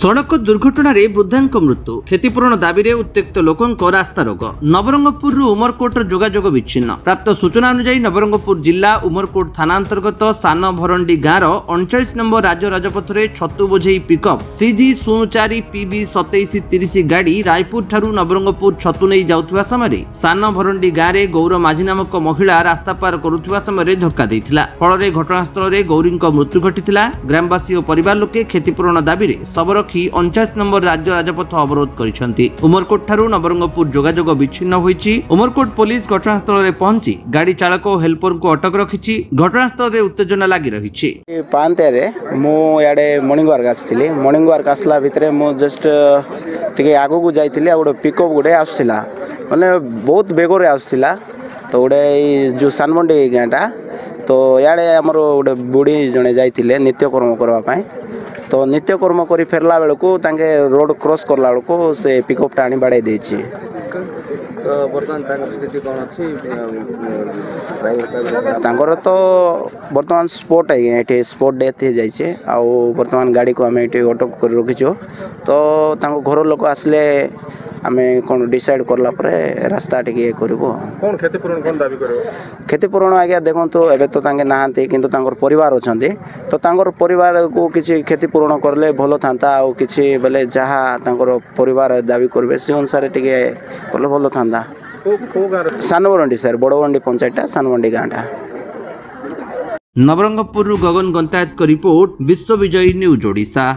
सड़क दुर्घटन वृद्धा मृत्यु क्षतिपूरण दाबी में उत्त्यक्त लोकों रास्ता रोग। नवरंगपुर उमरकोट जोगाजोग विच्छिन्न। प्राप्त सूचना अनुसार नवरंगपुर जिला उमरकोट थाना अंतर्गत सान भरंडी गाँव 39 नंबर राज्य राजपथ में छतु बोझे पिकअप CG 04 PB 2730 गाड़ी रायपुर ठारू नवरंगपुर छतु नहीं जाउथुवा समय सान भरंडी गाँव में गौर माझी नामक महिला रास्ता पार करुवा समय धक्का देइथिला। फल घटनास्थल में गौरी मृत्यु घटिथिला। ग्रामवासी और परिवार लोके क्षतिपूरण दाबी में शव रखी 39 नंबर राज्य राजपथ अवरोध करिसेंती। उमरकोट ठारू नवरंगपुर जोगाजोग विच्छिन्न होईछि। उमरकोट पुलिस घटनास्थल में पहुंची गाड़ी चालक और हेल्पर को अटक रखिछि। घटनास्थल में उत्तेजना लागि रहिछि। पांतेरे मु याडे मॉर्निंग वर्क आसथिली। मॉर्निंग वर्क आसला भितरे मु जस्ट टिके आगो को जाइथिली। आ गोटे पिकअप गुडे आसथिला माने बहुत बेगरे आसथिला। तो गोटे जो सानमंडी गाँटा तो याडे हमर गोटे बुढ़ी जने जाइथिले नित्यकर्म करबा पाए। तो नित्यकर्म करी फेरला बेल को तांके रोड क्रॉस करला बेल को से पिकअप टाणी बाड़े देछि। तो वर्तमान तांकर स्थिति कोन अछि? तांकर तो वर्तमान स्पॉट है एठी स्पॉट डेथ हे जाइछे। आ वर्तमान गाड़ी को हमें एठी अटक कर रखिछो। तो तांको घर लोक आसले आमे कोन डिसाइड करला परे रास्ता टिके करबो। कोन क्षतिपूरण कोन दाबी करबो? क्षतिपूरण आज्ञा देखो तो एबे तो तांगे नाहांती किंतु तांकर परिवार अछंती। तो तांकर परिवार को किछि क्षतिपूरण करले भलो थांता। आ किछि बेले जहा तांकर परिवार दाबी करबे से अनुसार टिके करले भलो थांता। को गार सानवरंडी सर बड़वंडी पंचायत सानवंडी गांठा। नवरंगपुर गगन गंतायत का रिपोर्ट विश्व विजयी न्यूज ओडिशा।